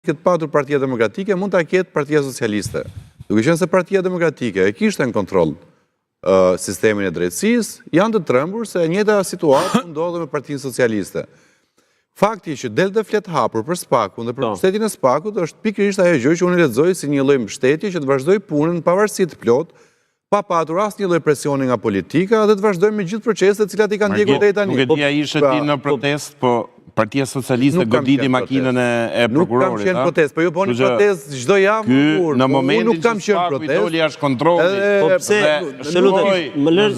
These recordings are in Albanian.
këtë patur Partia Demokratike, mund ta ketë Partia Socialiste. Duke qenë se Partia Demokratike e kishte në kontroll sistemin e drejtësisë, janë të trembur se njëjta situatë ndodhe me Partinë Socialiste. Fakti që del dhe flet hapur për SPAK-un dhe për mbështetjen e SPAK-ut është pikërisht ajo gjë që unë lexoj si një lloj mbështetje që të vazhdoj punën pavarësi të plot, pa patur asnjë lloj presioni nga politika dhe të vazhdojmë me gjithë proceset të cilat i kanë ndjekur deri tani. Nuk e di ishe ti në protestë, po Partia Socialiste goditi makinën e prokurorit. Nuk kam qenë protestë, po ju bëni protestë çdo javë. Në momentin që SPAK-u i doli jashtë kontrollit. Po pse? Më lër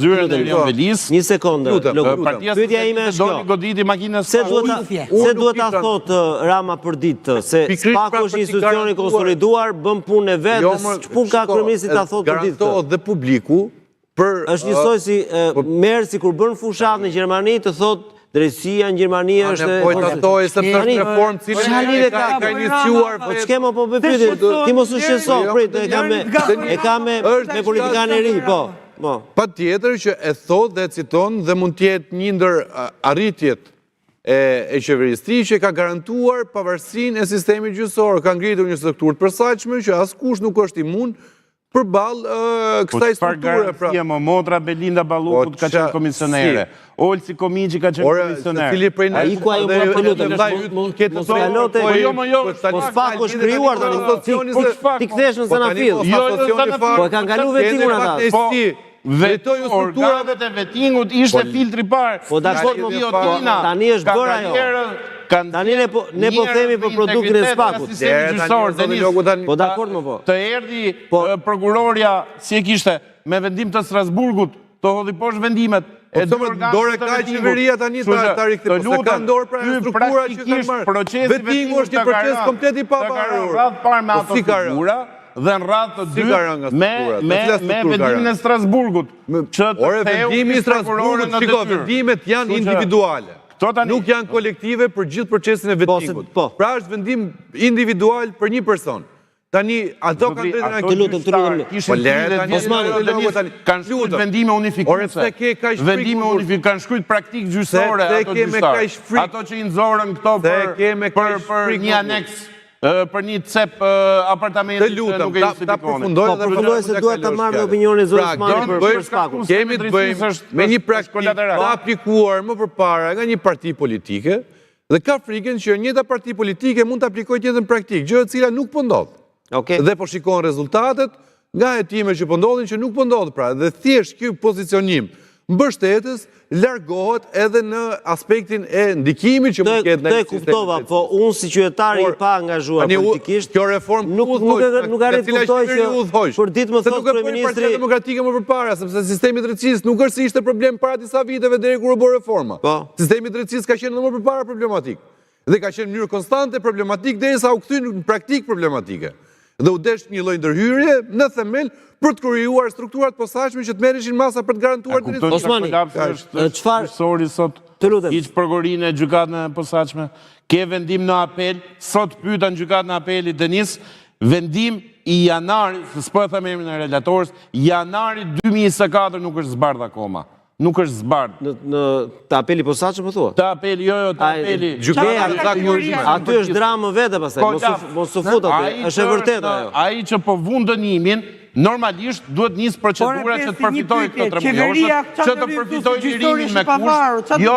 një sekondë. Pyetja ime është doli goditi makinën e SPAK-ut. Se duhet ta thotë Rama për ditë se SPAK-u është institucion i konsoliduar, bën punën e vet, ç'pun ka kryeministri ta thotë për ditë. Garantohet dhe publiku për është njësoj si Mersi kur bën fushat në Gjermani të thotë drejtësia në Gjermani është... Po të thoi se për reformë cilë ka iniciuar... Po që kemë po për pyetje, ti mos u shqetëso, prit, e ka me politikanë e ri, po. Pa tjetër që e thot dhe citon dhe mund tjetë një ndër arritjet e qeverisë që ka garantuar pavarësinë e sistemit gjyqësor, ka ngritur një strukturë të përshtatshme që askush nuk është imun përballë kësaj strukture. Po çfarë më Motra Belinda Ballukut ka qenë komisionere, Olsi Komiçi ka qenë komisioner. Ai ku ajo po lutem, mund ketë socialote. Po SPAK-u është krijuar tani. Ti kthesh në Zanafill. Po e kanë kaluar vetingun ata. Po organet e vetingut ishte filtri parë. Po dakord, tani është bërë ajo. Tani ne po themi për produktin e SPAK-ut. Po dakord më po. Të erdhi prokuroria si e kishte me vendim të Strasburgut, të hodhi poshtë vendimet. Dore ka qeveria tani ta rikthej. Po se ka dorë pra struktura që kanë marrë. Vetingu është një proces komplet i pavarur. Radhë parë me ato struktura dhe në radhë të dytë me vendimin e Strasburgut. Ore, vendimi i Strasburgut, shiko, vendimet janë individuale. Nuk janë kolektive për gjithë procesin e vetingut. Pra është vendim individual për një person. Tani, ato kanë drejtë në të lutem. Po lere tani, kanë shkruajtur vendime unifikuese. Vendime unifikuese kanë shkruajtur praktikë gjyqësore ato gjyqësore. Ato që i nxorën këto për një aneks, për një cep apartamente që nuk e justifikonin. Po përfundoj se duhet ta marrë opinionin e zonës Osmani për SPAK-un. Kemi të bëjmë me një praktikë të aplikuar më përpara nga një parti politike dhe ka frikën që njëjta parti politike mund të aplikojë tjetër praktikë, gjë e cila nuk po ndodh. Dhe po shikon rezultatet nga hetime që po ndodhin që nuk po ndodh pra, dhe thjesht ky pozicionim mbështetës largohet edhe në aspektin e ndikimit që mund ketë në sistem. Të kuptova, po unë si qytetari i pa angazhuar politikisht, kjo reformë nuk arrit kuptoj që për ditë më thotë kryeministri Partia Demokratike më përpara, sepse sistemi i drejtësisë nuk është se ishte problem para disa viteve deri kur u bë reforma. Sistemi i drejtësisë ka qenë më përpara problematik dhe ka qenë në mënyrë konstante problematik derisa u kthye në praktikë problematike. Dhe u desh një lloj ndërhyrje në themel për të krijuar strukturat posaçme që të merreshin masa për të garantuar drejtësinë. Osmani, çfarë sot hiç prokurorinë e gjykatën e posaçme, ke vendim në apel, sot pyeta në gjykatën e apelit Denis, vendim i janarit, s'po e them emrin e relatorës, janari 2024 nuk është zbardh akoma. Nuk është zbardh. Në të apeli posaçëm po thua? Të apeli, jo, të apeli. Aty është dramë vete pastaj, mos u fut aty. Është e vërtetë ajo. Ai që po vun dënimin, normalisht duhet nis procedura që të përfitojë këto trembëlloshë, që të përfitojë lirimin me kusht. Jo,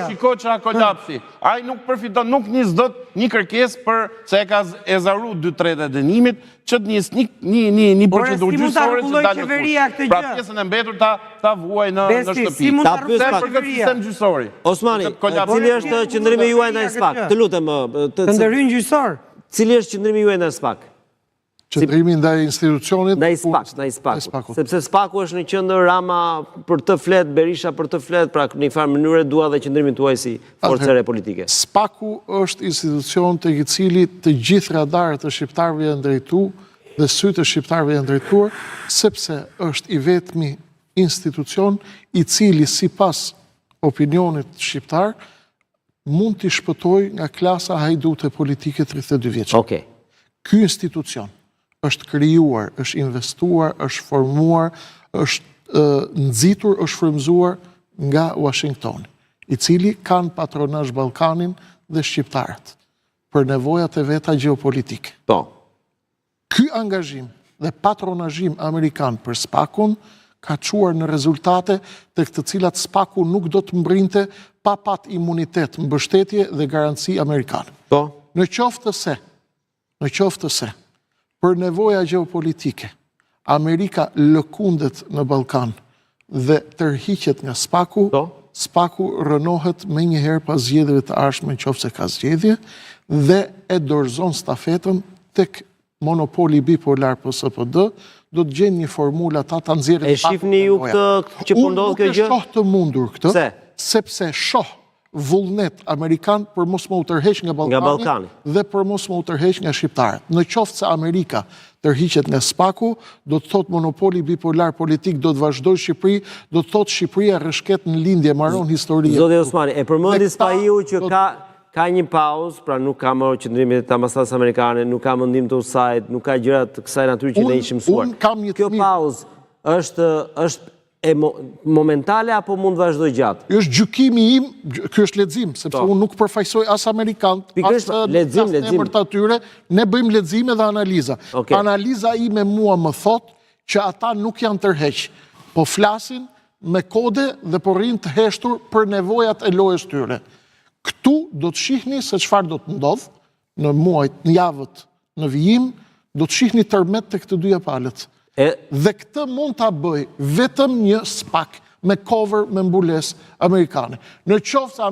shiko çka kolapsi. Ai nuk përfiton, nuk nis dot një kërkesë për se e zaru 2/3 e dënimit, që të nis një procedurë gjyqësore që dalë në kusht. Pra pjesën e mbetur ta vuaj në shtëpi. Ta pyes për këtë sistem gjyqësor. Osmani, cili është qëndrimi juaj ndaj SPAK? Të lutem, qëndrimi gjyqësor. Cili është qëndrimi juaj ndaj SPAK? Qëndrimi ndaj institucionit? Ndaj SPAK-ut. Sepse SPAK-u është në qendër, Rama për të flet, Berisha për të flet, pra në një farë mënyrë dua dhe qëndrimin tuaj si forcere politike. SPAK-u është institucion të i cili të gjithë radarët e shqiptarëve janë drejtu dhe sytë e shqiptarëve janë drejtuar, sepse është i vetmi institucion i cili sipas opinionit shqiptar mund t'i shpëtoj nga klasa hajdute politike 32 vjeçare. Ky institucion është krijuar, është investuar, është formuar, është nxitur, është frymëzuar nga Washingtoni, i cili kanë patronazh Ballkanin dhe shqiptarët. për nevojat e veta gjeopolitike. Po. Ky angazhim dhe patronazhim amerikan për SPAK-un ka quar në rezultate të këtë cilat SPAK-u nuk do të mbrinte pa pat imunitet, mbështetje dhe garanci amerikane. Po. Në qoftë se, për nevoja gjeopolitike, Amerika lëkundet në Ballkan dhe tërhiqet nga SPAK-u, SPAK-u rënohet me njëherë pas zgjedhjeve të ardhshme nëse ka zgjedhje dhe e dorëzon stafetën tek monopoli bipolar për SPD, do të gjenë një formula ta nxjerrë. E shifni ju këtë që po ndodh kjo gjë? Unë nuk e shoh të mundur këtë, Pse? sepse shoh vullnet amerikan për mos më u tërheq nga Ballkani dhe për mos më u tërheq nga shqiptarët. Në qoftë se Amerika tërhiqet nga SPAK-u, do të thotë monopoli bipolar politik do të vazhdojë Shqipëri, do të thotë Shqipëria rrëshket në lindje, maron histori. Zoti Osmani, e përmendi Spahiu që ka një pauzë, pra nuk ka më qëndrimit të ambasadës amerikane, nuk ka mendim të USAID, nuk ka gjëra të kësaj natyre që ne ishim mësuar. Kjo pauzë është momentale apo mund të vazhdoj gjatë? Është gjykimi im, ky është lexim, sepse unë nuk përfaqësoj as amerikanët, as emër të atyre, ne bëjmë lexime dhe analiza. Analiza ime mua më thot që ata nuk janë tërheq, po flasin me kode dhe po rrinë të heshtur për nevojat e lojës tyre. Këtu do të shihni se çfarë do të ndodh në muajt, në javët, në vijim, do të shihni tërmet të këtë dyja palët. Dhe këtë mund ta bëj vetëm një SPAK me cover, me mbulesë amerikane. Në qoftë